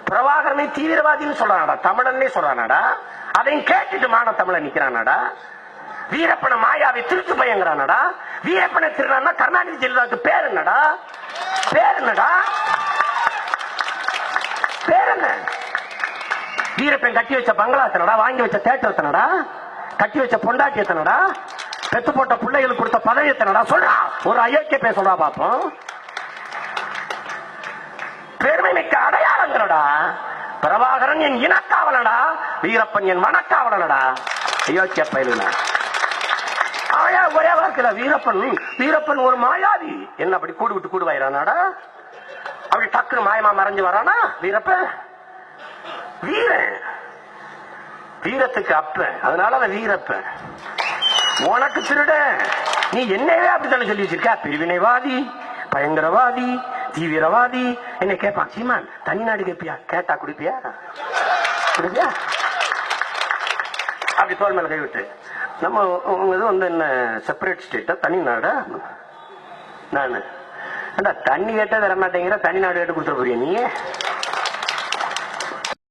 பிரபாகரனை தீவிரவாதின்னு சொல்றானடா, தமிழன்னே சொல்றானடா. அதையும் கேட்டுட்டு மான தமிழன் நிக்கிறானடா. வீரப்பனை மாயாவை திருட்டு பயங்கறானடா. வீரப்பனை திருடான்னா கருணாநிதி ஜெயலலிதாவுக்கு பேர் என்னடா? பேர் என்னடா? பேர் என்ன? வீரப்பன் கட்டி வச்ச பங்களா எத்தனடா? வாங்கி வச்ச தேட்டர் எத்தனடா? கட்டி வச்ச பொண்டாட்டி எத்தனடா? பெத்து போட்ட பிள்ளைகளுக்கு கொடுத்த பதவி எத்தனடா? சொல்றா, ஒரு அயோக்கிய பேர் சொல்றா பாப்போம். பெருமை மிக்க அடையாளங்களடா. பிரபாகரன் என் இனக்காவலடா, வீரப்பன் என் மனக்காவலடா. அயோக்கிய பயிலுனா ஒரே வார்த்தையில வீரப்பன் வீரப்பன் ஒரு மாயாவி. என்ன அப்படி கூடு விட்டு கூடுவாயிரானாடா? அப்படி டக்குனு மாயமா மறைஞ்சு வரானா வீரப்பன்? வீரன் வீரத்துக்கு அப்ப, அதனால அவன் வீரப்பன். உனக்கு திருட நீ என்னவே அப்படித்தானே சொல்லி வச்சிருக்க? பிரிவினைவாதி, பயங்கரவாதி, தீவிரவாதி. என்ன கேட்பான் சீமான், தனிநாடு கேட்பியா? கேட்டா குடிப்பியா? குடிப்பியா? அப்படி தோல் மேல கைவிட்டு நம்ம இது வந்து என்ன செப்பரேட் ஸ்டேட்டா தனிநாடா? நான் தண்ணி கேட்டா தர மாட்டேங்கிற, தனிநாடு கேட்டு கொடுத்துட போறியா நீ?